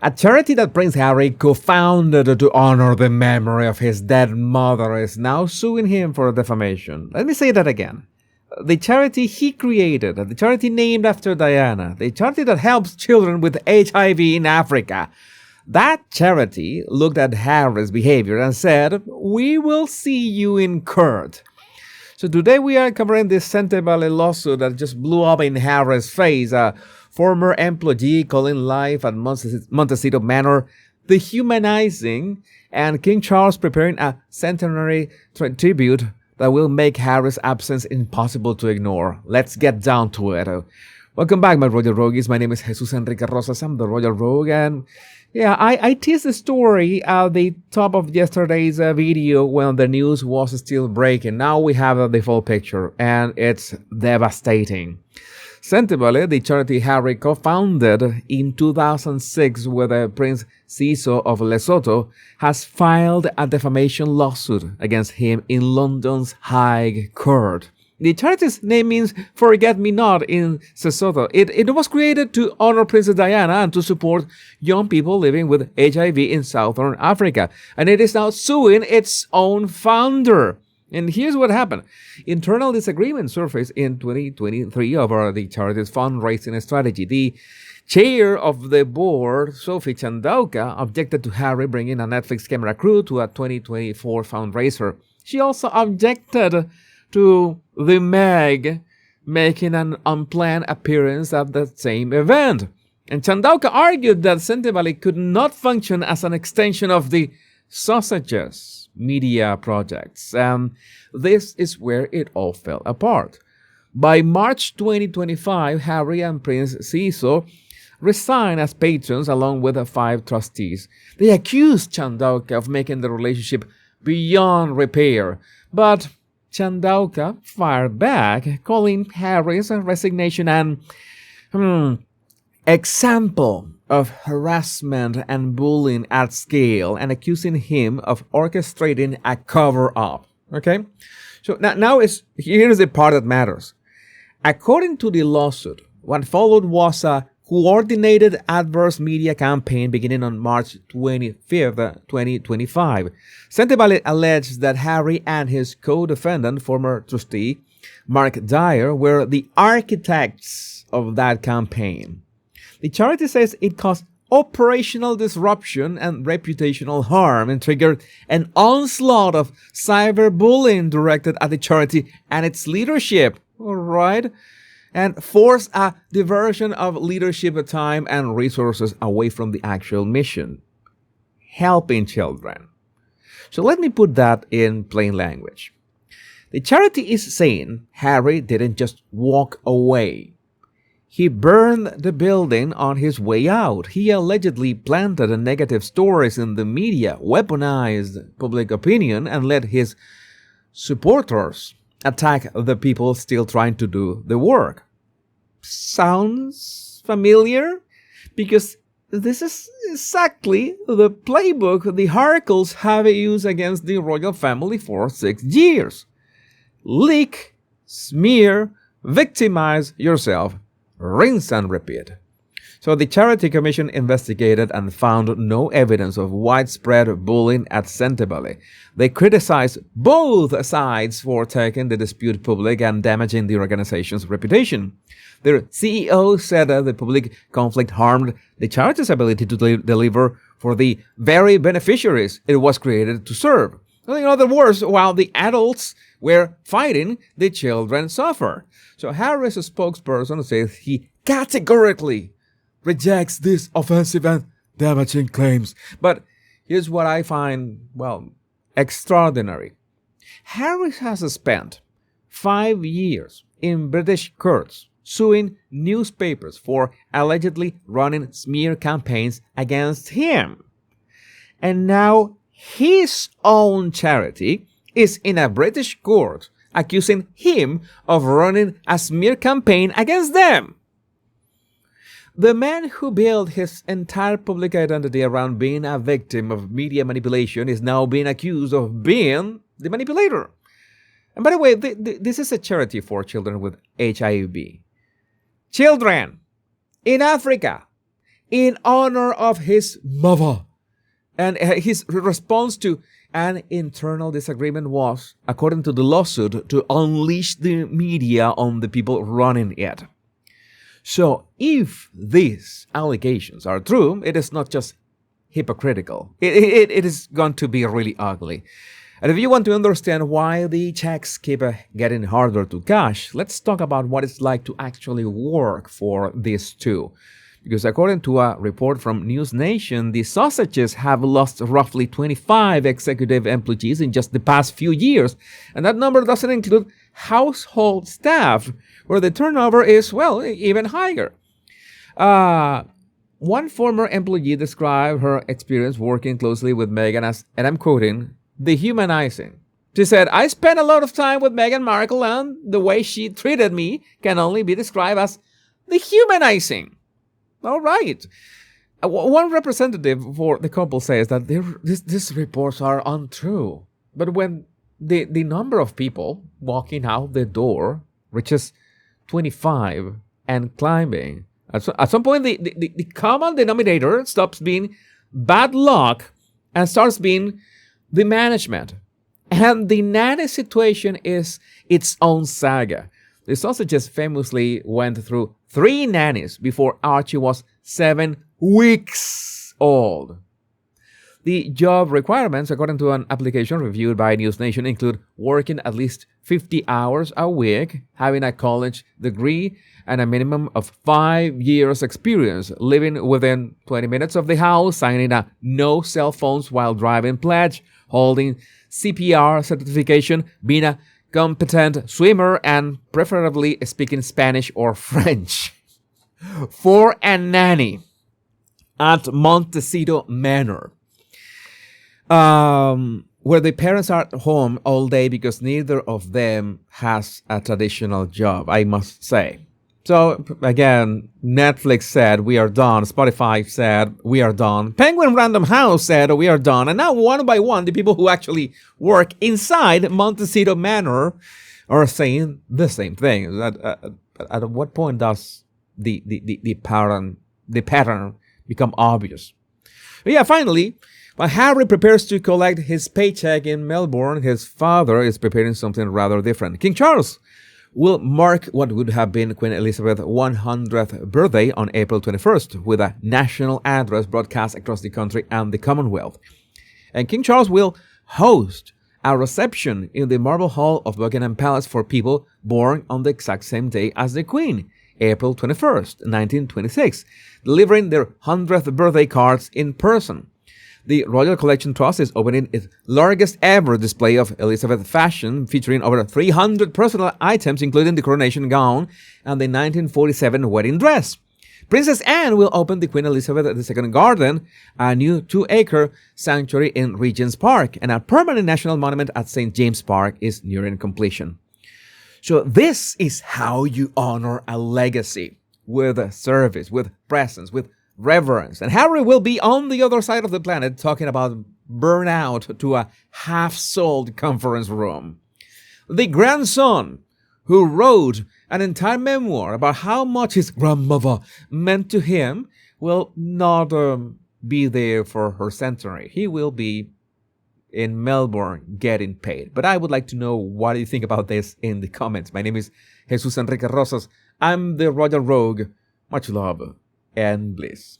A charity that Prince Harry co-founded to honor the memory of his dead mother is now suing him for defamation. Let me say that again. The charity he created, the charity named after Diana, the charity that helps children with HIV in Africa, that charity looked at Harry's behavior and said, "We will see you in court." So today we are covering this Sentebale lawsuit that just blew up in Harry's face. A former employee calling life at Montecito Manor dehumanizing, and King Charles preparing a centenary tribute that will make Harry's absence impossible to ignore. Let's get down to it. Welcome back, my Royal Rogues. My name is Jesus Enrique Rosas. I'm the Royal Rogue, and I teased the story at the top of yesterday's video when the news was still breaking. Now we have the full picture, and it's devastating. Sentebale, the charity Harry co-founded in 2006 with Prince Seeiso of Lesotho, has filed a defamation lawsuit against him in London's High Court. The charity's name means forget-me-not in Sesotho. It was created to honor Princess Diana and to support young people living with HIV in Southern Africa. And it is now suing its own founder. And here's what happened. Internal disagreement surfaced in 2023 over the charity's fundraising strategy. The chair of the board, Sophie Chandauka, objected to Harry bringing a Netflix camera crew to a 2024 fundraiser. She also objected to the Meg making an unplanned appearance at the same event. And Chandauka argued that Sentebale could not function as an extension of the Sausages media projects. And this is where it all fell apart. By March 2025, Harry and Prince Seeiso resigned as patrons along with the 5 trustees. They accused Chandauka of making the relationship beyond repair, but Chandauka fired back, calling Harry's resignation an example of harassment and bullying at scale, and accusing him of orchestrating a cover-up. Okay? So now here's the part that matters. According to the lawsuit, what followed was a coordinated adverse media campaign beginning on March 25th, 2025. Sentebale alleged that Harry and his co-defendant, former trustee Mark Dyer, were the architects of that campaign. The charity says it caused operational disruption and reputational harm and triggered an onslaught of cyberbullying directed at the charity and its leadership. All right? And forced a diversion of leadership time and resources away from the actual mission, helping children. So let me put that in plain language. The charity is saying Harry didn't just walk away. He burned the building on his way out. He allegedly planted negative stories in the media, weaponized public opinion, and let his supporters attack the people still trying to do the work. Sounds familiar? Because this is exactly the playbook the Harkles have used against the royal family for 6 years. Leak, smear, victimize yourself, rinse and repeat. So the Charity Commission investigated and found no evidence of widespread bullying at Sentebale. They criticized both sides for taking the dispute public and damaging the organization's reputation. Their CEO said the public conflict harmed the charity's ability to deliver for the very beneficiaries it was created to serve. In other words, while the adults were fighting, the children suffer. So Harry's spokesperson says he categorically rejects these offensive and damaging claims. But here's what I find, extraordinary. Harry has spent 5 years in British courts suing newspapers for allegedly running smear campaigns against him. And now his own charity is in a British court accusing him of running a smear campaign against them. The man who built his entire public identity around being a victim of media manipulation is now being accused of being the manipulator. And by the way, this is a charity for children with HIV. Children in Africa, in honor of his mother. And his response to an internal disagreement was, according to the lawsuit, to unleash the media on the people running it. So if these allegations are true, it is not just hypocritical. It is going to be really ugly. And if you want to understand why the checks keep getting harder to cash, let's talk about what it's like to actually work for these two. Because according to a report from News Nation, the sausages have lost roughly 25 executive employees in just the past few years. And that number doesn't include household staff, where the turnover is, well, even higher. One former employee described her experience working closely with Meghan as, and I'm quoting, dehumanizing. She said, I spent a lot of time with Meghan Markle, and the way she treated me can only be described as dehumanizing. All right. One representative for the couple says that these reports are untrue. But when the number of people walking out the door reaches 25 and climbing, at some point the common denominator stops being bad luck and starts being the management. And the nanny situation is its own saga. The sausages famously went through 3 nannies before Archie was 7 weeks old. The job requirements, according to an application reviewed by News Nation, include working at least 50 hours a week, having a college degree, and a minimum of 5 years experience, living within 20 minutes of the house, signing a no cell phones while driving pledge, holding CPR certification, being a competent swimmer, and preferably speaking Spanish or French. For a nanny at Montecito Manor, where the parents are at home all day because neither of them has a traditional job, I must say. So, again, Netflix said, we are done. Spotify said, we are done. Penguin Random House said, we are done. And now, one by one, the people who actually work inside Montecito Manor are saying the same thing. At what point does the pattern become obvious? But yeah, finally, while Harry prepares to collect his paycheck in Melbourne, his father is preparing something rather different. King Charles will mark what would have been Queen Elizabeth's 100th birthday on April 21st with a national address broadcast across the country and the Commonwealth. And King Charles will host a reception in the Marble Hall of Buckingham Palace for people born on the exact same day as the Queen, April 21st, 1926, delivering their 100th birthday cards in person. The Royal Collection Trust is opening its largest ever display of Elizabeth fashion, featuring over 300 personal items, including the coronation gown and the 1947 wedding dress. Princess Anne will open the Queen Elizabeth II Garden, a new 2-acre sanctuary in Regent's Park, and a permanent national monument at St. James Park is nearing completion. So this is how you honor a legacy, with service, with presence, with reverence. And Harry will be on the other side of the planet talking about burnout to a half-sold conference room. The grandson who wrote an entire memoir about how much his grandmother meant to him will not be there for her centenary. He will be in Melbourne getting paid. But I would like to know what you think about this in the comments. My name is Jesus Enrique Rosas. I'm the Royal Rogue. Much love and bliss.